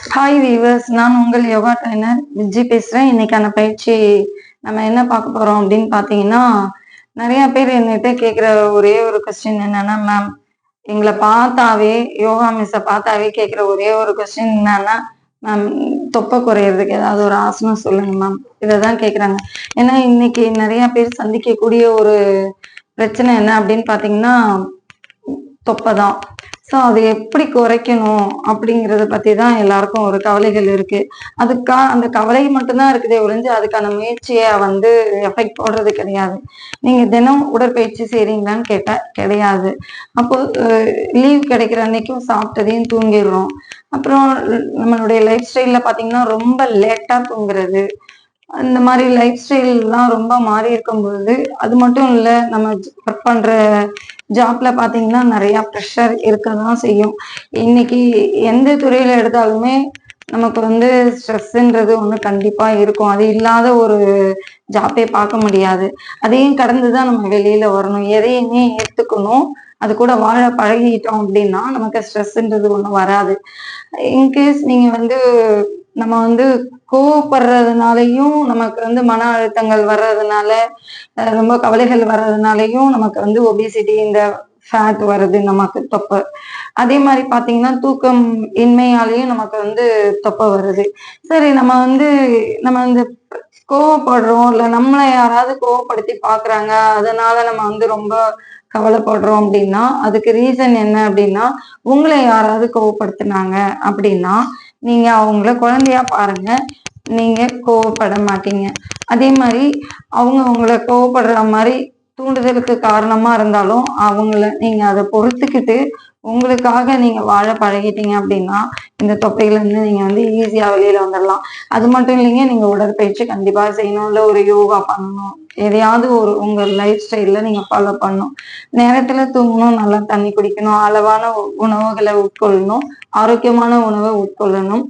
Hi viewers, நான் உங்கள் yoga trainer Viji பேசுகிறேன். இன்னைக்கான பயிற்சி நம்ம என்ன பார்க்க போகிறோம் அப்படின்னு பார்த்தீங்கன்னா, நிறைய பேர் என்கிட்ட கேட்குற ஒரே ஒரு கொஸ்டின் என்னன்னா, மேம் எங்களை பார்த்தாவே யோகா மிஸ்ஸை பார்த்தாவே கேட்குற ஒரே ஒரு கொஸ்டின் என்னன்னா, மேம் தொப்பை குறையிறதுக்கு ஏதாவது ஒரு ஆசனம் சொல்லுங்க மேம். இதை தான் கேட்குறாங்க. ஏன்னா இன்னைக்கு நிறைய பேர் சந்திக்கக்கூடிய ஒரு பிரச்சனை என்ன அப்படின்னு பார்த்தீங்கன்னா, தொப்பை தான். ஸோ அது எப்படி குறைக்கணும் அப்படிங்கிறத பத்தி தான் எல்லாருக்கும் ஒரு கவலைகள் இருக்கு. அந்த கவலை மட்டும்தான் இருக்குதே ஒழிஞ்சு அதுக்கான முயற்சியை எஃபெக்ட் போடுறது கிடையாது. நீங்க தினம் உடற்பயிற்சி செய்றீங்களான்னு கேட்டா கிடையாது. அப்போ லீவ் கிடைக்கிற அன்னைக்கும் சாப்பிட்டதையும் தூங்கிடுறோம். அப்புறம் நம்மளுடைய லைஃப் ஸ்டைல்ல பாத்தீங்கன்னா ரொம்ப லேட்டா தூங்குறது, இந்த மாதிரி லைஃப் ஸ்டைல்லாம் ரொம்ப மாறி இருக்கும் பொழுது, அது மட்டும் இல்ல, நம்ம ஒர்க் பண்ற ஜாப்ல பாத்தீங்கன்னா நிறைய ப்ரெஷர் இருக்கதான் செய்யும். இன்னைக்கு எந்த துறையில எடுத்தாலுமே நமக்கு ஸ்ட்ரெஸ்ன்றது ஒண்ணு கண்டிப்பா இருக்கும். அது இல்லாத ஒரு ஜாப்பே பார்க்க முடியாது. அதையும் கடந்துதான் நம்ம வெளியில வரணும். எதையுமே ஏத்துக்கணும். அது கூட வாழ பழகிட்டோம் அப்படின்னா நமக்கு ஸ்ட்ரெஸ்ன்றது ஒண்ணு வராது. இன்கேஸ் நீங்க நம்ம கோவப்படுறதுனாலையும் நமக்கு மன அழுத்தங்கள் வர்றதுனால, ரொம்ப கவலைகள் வர்றதுனாலையும் நமக்கு ஒபிசிட்டி, இந்த ஃபேட் வருது, நமக்கு தொப்பை. அதே மாதிரி பாத்தீங்கன்னா தூக்கம் இன்மையாலேயும் நமக்கு தொப்பை வருது. சரி, நம்ம கோவப்படுறோம், இல்ல நம்மளை யாராவது கோவப்படுத்தி பாக்குறாங்க, அதனால நம்ம ரொம்ப கவலைப்படுறோம் அப்படின்னா அதுக்கு ரீசன் என்ன அப்படின்னா, உங்களை யாராவது கோவப்படுத்தினாங்க அப்படின்னா நீங்க அவங்கள குழந்தையா பாருங்க, நீங்க கோவப்பட மாட்டீங்க. அதே மாதிரி அவங்க உங்களை கோவப்படுற மாதிரி தூண்டுதலுக்கு காரணமா இருந்தாலும் நீங்க அதை பொறுத்துக்கிட்டு உங்களுக்காக நீங்க வாழ பழகிட்டீங்க அப்படின்னா இந்த தொப்பையில இருந்து நீங்க ஈஸியா வெளியில வந்துடலாம். அது மட்டும் இல்லைங்க, நீங்க உடற்பயிற்சி கண்டிப்பா செய்யணும், இல்ல ஒரு யோகா பண்ணணும், எதையாவது ஒரு உங்க லைஃப் ஸ்டைல்ல நீங்க ஃபாலோ பண்ணணும். நேரத்துல தூங்கணும், நல்லா தண்ணி குடிக்கணும், அளவான உணவுகளை உட்கொள்ளணும், ஆரோக்கியமான உணவை உட்கொள்ளணும்.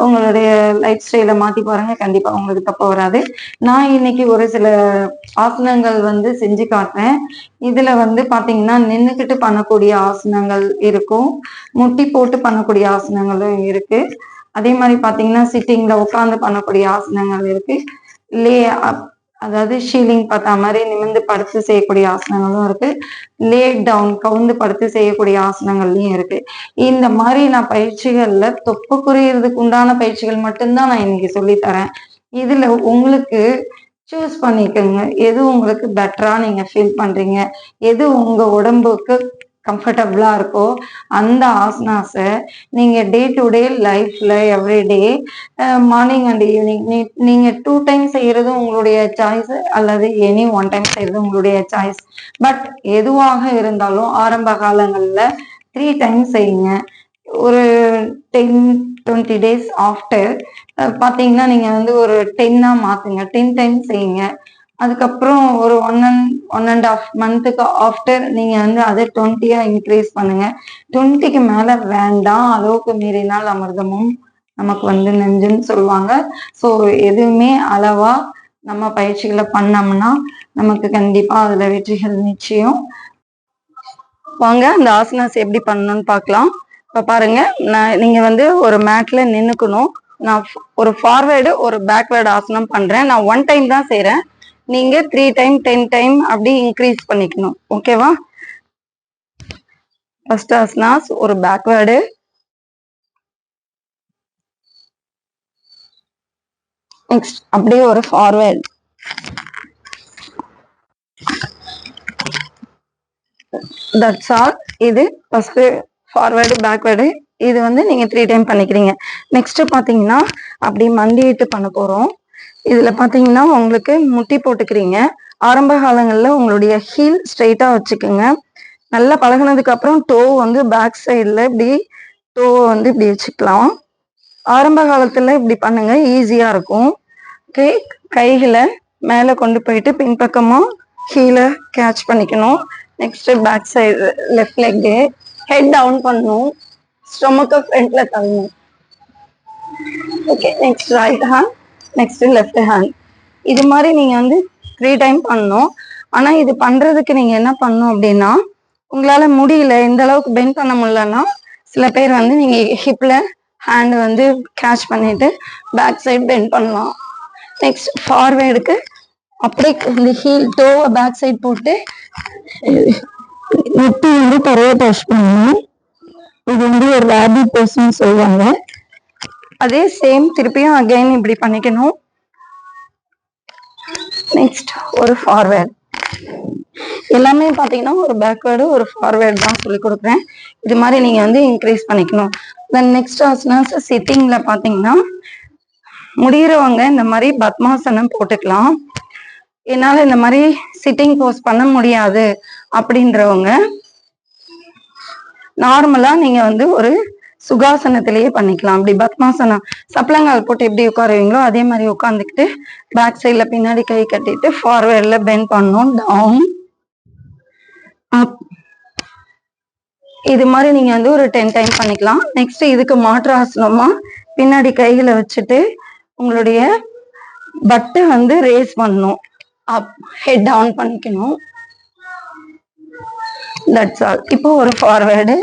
உங்களுடைய லைஃப் ஸ்டைலை மாத்தி பாருங்க, கண்டிப்பா உங்களுக்கு தப்ப வராது. நான் இன்னைக்கு ஒரு சில ஆசனங்கள் செஞ்சு காட்டுறேன். இதுல பாத்தீங்கன்னா நின்னுக்கிட்டு பண்ணக்கூடிய ஆசனங்கள் இருக்கும், முட்டி போட்டு பண்ணக்கூடிய ஆசனங்களும் இருக்கு. அதே மாதிரி பாத்தீங்கன்னா சிட்டிங்ல உட்கார்ந்து பண்ணக்கூடிய ஆசனங்கள் இருக்கு. லே அதாவது ஷீலிங் பார்த்தா மாதிரி நிமிர்ந்து படுத்து செய்யக்கூடிய ஆசனங்களும் இருக்கு. லே டவுன் கவுந்து படுத்து செய்யக்கூடிய ஆசனங்கள்லயும் இருக்கு. இந்த மாதிரி நான் பயிற்சிகள்ல தொப்பை குறையிறதுக்கு உண்டான பயிற்சிகள் மட்டும்தான் நான் இன்னைக்கு சொல்லி தரேன். இதுல உங்களுக்கு சூஸ் பண்ணிக்கோங்க, எது உங்களுக்கு பெட்டரா நீங்க ஃபீல் பண்றீங்க, எது உங்க உடம்புக்கு கம்ஃபர்டபுளா இருக்கோ அந்த ஆசனாஸை நீங்க டே டு டே லைஃப்ல எவ்ரிடே மார்னிங் அண்ட் ஈவினிங் நீங்க 2 டைம் செய்யறது உங்களுடைய சாய்ஸ், அல்லது எனி 1 டைம் செய்யறது உங்களுடைய சாய்ஸ். பட் எதுவாக இருந்தாலும் ஆரம்ப காலங்கள்ல 3 டைம் செய்யுங்க. ஒரு 10-20 days ஆஃப்டர் பாத்தீங்கன்னா நீங்க ஒரு 10 மாத்துங்க, 10 டைம் செய்யுங்க. அதுக்கப்புறம் ஒரு 1.5 மந்த்துக்கு ஆஃப்டர் நீங்க அதை 20 இன்க்ரீஸ் பண்ணுங்க. 20க்கு மேல வேண்டாம், அளவுக்கு மீறினால் அமிர்தமும் நமக்கு நெஞ்சுன்னு சொல்லுவாங்க. ஸோ எதுவுமே அளவா நம்ம பயிற்சிகளை பண்ணோம்னா நமக்கு கண்டிப்பா அதுல வெற்றிகள் நிச்சயம். வாங்க அந்த ஆசனாஸ் எப்படி பண்ணணும்னு பார்க்கலாம். இப்ப பாருங்க, நீங்க ஒரு மேட்ல நின்னுக்கணும். நான் ஒரு ஃபார்வேர்டு ஒரு பேக்வேர்டு ஆசனம் பண்றேன். நான் 1 டைம் தான் செய்யறேன். நீங்க 3 டைம் 10 டைம் அப்படி இன்க்ரீஸ் பண்ணிக்கணும். ஓகேவா? ஃபர்ஸ்ட் ஆசனாஸ் ஒரு பேக்வேர்டு, நெக்ஸ்ட் அப்படியே ஒரு ஃபார்வேர்டு, தட்ஸ் ஆல். இது ஃபர்ஸ்ட் ஃபார்வேர்டு பேக்வேர்டு. இது நீங்க 3 டைம் பண்ணிக்கிறீங்க. நெக்ஸ்ட் பாத்தீங்கன்னா அப்படி மண்டிட்டு பண்ண போறோம். இதுல பாத்தீங்கன்னா உங்களுக்கு முட்டி போட்டுக்கிறீங்க. ஆரம்ப காலங்கள்ல உங்களுடைய ஹீல் ஸ்ட்ரைட்டா வச்சுக்கோங்க. நல்லா பழகினதுக்கு அப்புறம் டோ பேக் சைட்ல இப்படி டோ இப்படி வச்சுக்கலாம். ஆரம்ப காலத்துல இப்படி பண்ணுங்க, ஈஸியா இருக்கும். ஓகே, கைகளை மேல கொண்டு போயிட்டு பின்பக்கமா கீழே கேட்ச் பண்ணிக்கணும். Next back side left leg head down பண்ணணும், ஸ்டொமக்க ஃப்ரண்ட்ல தள்ளணும். Okay, next right hand, next left hand. இது மாதிரி நீங்க 3 டைம் பண்ணணும். ஆனா இது பண்றதுக்கு நீங்க என்ன பண்ணணும் அப்படின்னா, உங்களால முடியல, இந்த அளவுக்கு பெண்ட் பண்ண முடியலன்னா சில பேர் நீங்க ஹிப்ல ஹேண்ட் வந்து கேட்ச் பண்ணிட்டு பேக் சைடு பெண்ட் பண்ணலாம். நெக்ஸ்ட் ஃபார்வேர்டுக்கு அப்படியே இந்த ஹீல் டோவை பேக் சைடு போட்டு முட்டி வந்து தரையை டச் பண்ணணும். இது வந்து ஒரு ரேபிட் போஸ்ன்னு சொல்லுவாங்க. அதே சேம் திருப்பியும் அகைன் இப்படி பண்ணிக்கணும். நெக்ஸ்ட் ஒரு ஃபார்வேர்ட். எல்லாமே பாத்தீங்கன்னா ஒரு பேக்வேர்டு ஒரு ஃபார்வேர்டு தான் சொல்லி கொடுக்குறேன். இது மாதிரி நீங்க வந்து இன்க்ரீஸ் பண்ணிக்கணும். தென் நெக்ஸ்ட் ஆசனாஸ் சிட்டிங்ல பாத்தீங்கன்னா முடிகிறவங்க இந்த மாதிரி பத்மாசனம் போட்டுக்கலாம். என்னால இந்த மாதிரி சிட்டிங் போஸ் பண்ண முடியாது அப்படின்றவங்க நார்மலா நீங்க வந்து ஒரு சுகாசனத்திலேயே பண்ணிக்கலாம். அப்படி பத்மாசனம் சப்பளங்கால் போட்டு எப்படி உட்காருவீங்களோ அதே மாதிரி உட்காந்துக்கிட்டு பேக் சைட்ல பின்னாடி கை கட்டிட்டு ஃபார்வேர்ட்ல பெண்ட் பண்ணணும். Down up. இது மாதிரி நீங்க வந்து ஒரு 10 டைம் பண்ணிக்கலாம். நெக்ஸ்ட் இதுக்கு மாற்று ஆசனமா பின்னாடி கைகளை வச்சுட்டு உங்களுடைய பட்டை வந்து ரேஸ் பண்ணணும். அப் ஹெட் டவுன் பண்ணிக்கணும். That's all. இப்போ ஒரு ஃபார்வேர்டு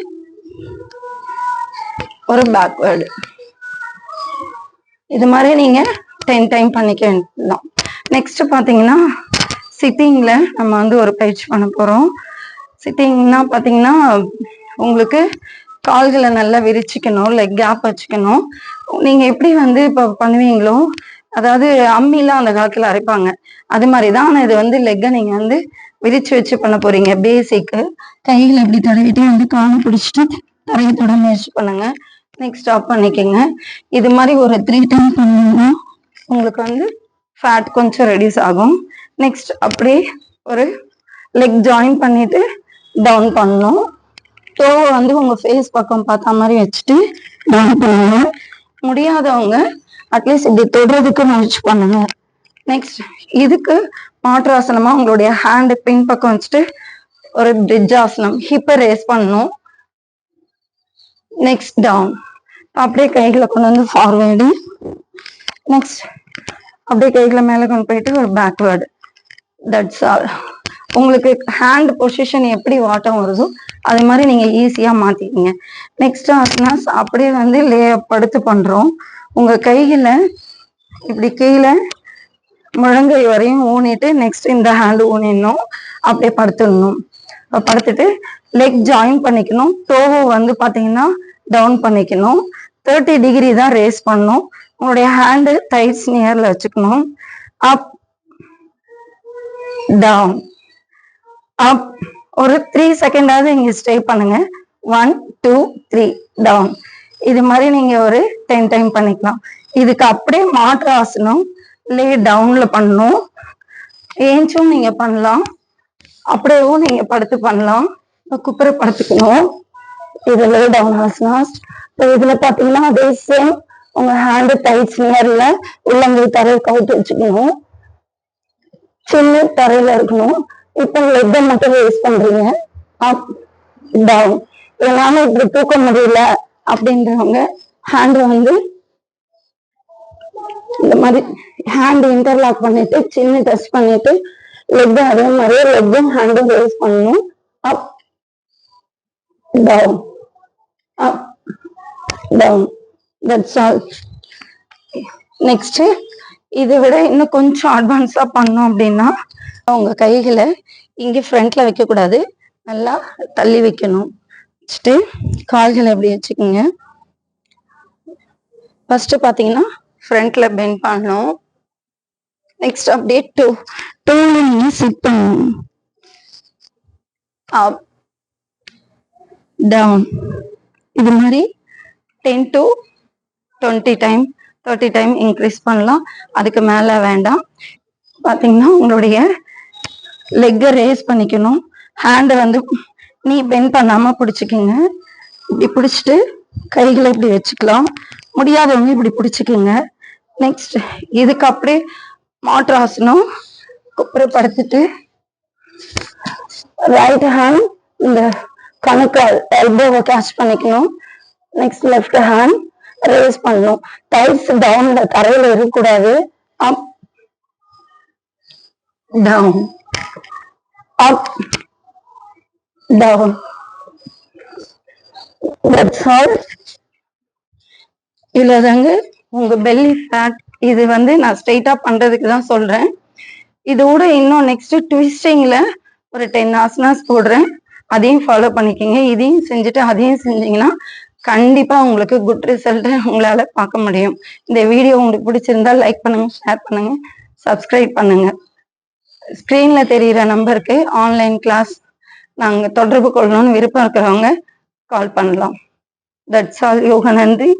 ஒரு பேக்வேர்டு இது மாதிரி நீங்க 10 டைம் பண்ணிக்க வேண்டியதுதான். நெக்ஸ்ட் பாத்தீங்கன்னா சிட்டிங்ல நம்ம வந்து ஒரு பயிற்சி பண்ண போறோம். சிட்டிங்னா பாத்தீங்கன்னா உங்களுக்கு கால்களை நல்லா விரிச்சுக்கணும், லெக் கேப் வச்சுக்கணும். நீங்க எப்படி வந்து இப்ப பண்ணுவீங்களோ, அதாவது அம்மிலாம் அந்த காலத்துல அரைப்பாங்க அது மாதிரிதான். ஆனா இது வந்து லெக்கை நீங்க வந்து விரிச்சு வச்சு பண்ண போறீங்க. பேசிக்கு கைகளை எப்படி தடவிட்டு வந்து காலை பிடிச்சிட்டு தரையை தொட முயற்சி பண்ணுங்க. நெக்ஸ்ட் ஸ்டாப் பண்ணிக்கோங்க. இது மாதிரி ஒரு 3 டைம் பண்ணீங்கன்னா உங்களுக்கு வந்து ஃபேட் கொஞ்சம் ரெடியூஸ் ஆகும். நெக்ஸ்ட் அப்படியே ஒரு லெக் ஜாயின் பண்ணிட்டு டவுன் பண்ணணும். டோவை வந்து உங்க ஃபேஸ் பக்கம் பார்த்த மாதிரி வச்சுட்டு டவுன் பண்ணுங்க. முடியாதவங்க அட்லீஸ்ட் இப்படி தொடுறதுக்கு முயற்சி பண்ணுங்க. நெக்ஸ்ட் இதுக்கு மாற்றாசனமா உங்களுடைய ஹேண்ட் பின் பக்கம் வச்சுட்டு ஒரு பிரிட்ஜ் ஆசனம் ஹிப்பை ரேஸ் பண்ணணும். Next down. அப்படியே கைகளை கொண்டு வந்து ஃபார்வேர்டு. நெக்ஸ்ட் அப்படியே கைகளை மேலே கொண்டு போயிட்டு ஒரு பேக்வேர்டு. That's all. உங்களுக்கு ஹேண்ட் பொசிஷன் எப்படி வாட்டம் வருதோ அது மாதிரி நீங்க ஈஸியா மாத்திக்கீங்க. நெக்ஸ்ட் ஆசனாஸ் அப்படியே வந்து படுத்து பண்றோம். உங்க கைகளை இப்படி கீழே முழங்கை வரையும் ஊனிட்டு நெக்ஸ்ட் இந்த ஹேண்ட் ஊனிடணும். அப்படியே படுத்துடணும். படுத்துட்டு லெக் ஜாயின் பண்ணிக்கணும். டோவை வந்து பாத்தீங்கன்னா டவுன் பண்ணிக்கணும். 30 டிகிரி தான் ரேஸ் பண்ணணும். உங்களுடைய ஹேண்டு தைஸ் நியர்ல வச்சுக்கணும். Up down up. ஒரு 3 செகண்டாவது இங்க ஸ்டே பண்ணுங்க. 1 2 3 டவுன். இது மாதிரி நீங்க ஒரு 10 டைம் பண்ணிக்கலாம். இதுக்கு அப்படியே மாற்று ஆசனம் லே டவுன்ல பண்ணணும். ஏஞ்சும் நீங்க பண்ணலாம், அப்படியேவும் நீங்க படுத்து பண்ணலாம். குப்புற படுத்துக்கணும். இது லே டவுன் ஆசனாஸ். இதுல பாத்தீங்கன்னா அதே சேம் உங்க ஹேண்டு டைட்ஸ் நியர்ல உள்ளங்கை தரையை கவுத்து வச்சுக்கணும். சின்ன தரையில இருக்கணும். இப்போ லெக்கை மட்டும் ரேஸ் பண்றீங்க. Up down. என்னால இப்படி தூக்க முடியல அப்படின்றவங்க ஹேண்ட் வந்து இந்த மாதிரி ஹேண்ட் இன்டர்லாக் பண்ணிட்டு சின்ன டச் பண்ணிட்டு லெக் அதே மாதிரி லெக்கும் ஹேண்டும் ரேஸ் பண்ணணும். Up down up down. That's all. Next இதை விட இன்னும் கொஞ்சம் அட்வான்ஸா பண்ணோம் அப்படின்னா உங்க கைகளை இங்க ஃப்ரண்ட்ல வைக்க கூடாது, நல்லா தள்ளி வைக்கணும். வச்சுட்டு கால்களை எப்படி வச்சுக்கோங்க. ஃபர்ஸ்ட் பாத்தீங்கன்னா ஃப்ரண்ட்ல பெண்ட் பண்ணணும். நெக்ஸ்ட் அப்படியே டூல நீங்க சிட் பண்ணணும். Up down. இது மாதிரி 10 to 20 டைம் 30 டைம் இன்க்ரீஸ் பண்ணலாம். அதுக்கு மேல வேண்டாம். பாத்தீங்கன்னா உங்களுடைய லெக்கை ரேஸ் பண்ணிக்கணும். ஹேண்டை வந்து நீ பெண்ட் பண்ணாம பிடிச்சிக்கிங்க. இப்படி பிடிச்சிட்டு கைகளை இப்படி வச்சுக்கலாம். முடியாதவங்க இப்படி பிடிச்சிக்கிங்க. நெக்ஸ்ட் இதுக்கு அப்படியே மாற்று ஆசனம் குப்புறப்படுத்திட்டு ரைட் ஹேண்ட் இந்த கணுக்கால் எல்போவை கேட்ச் பண்ணிக்கணும். நெக்ஸ்ட் லெஃப்ட் ஹேண்ட் ரேஸ் பண்ணணும். டைட்ஸ் டவுன்ல தரையில இருக்கக்கூடாது. Up down up down. That's all. இல்லதாங்க உங்க பெல்லி ஃபேட் இது வந்து நான் ஸ்ட்ரெயிட்டா பண்றதுக்கு தான் சொல்றேன். இதோட இன்னும் நெக்ஸ்ட் ட்விஸ்டிங்ல ஒரு 10 ஆசனாஸ் போடுறேன். அதையும் ஃபாலோ பண்ணிக்கங்க. இதையும் செஞ்சுட்டு அதையும் செஞ்சீங்கன்னா கண்டிப்பா உங்களுக்கு குட் ரிசல்ட் உங்களால பார்க்க முடியும். இந்த வீடியோ உங்களுக்கு பிடிச்சிருந்தா லைக் பண்ணுங்க, ஷேர் பண்ணுங்க, சப்ஸ்கிரைப் பண்ணுங்க. ஸ்கிரீன்ல தெரியிற நம்பருக்கு ஆன்லைன் கிளாஸ் நாங்க தொடர்பு கொள்ளணும்னு விருப்பம் இருக்கிறவங்க கால் பண்ணலாம். That's all. யோக நன்றி.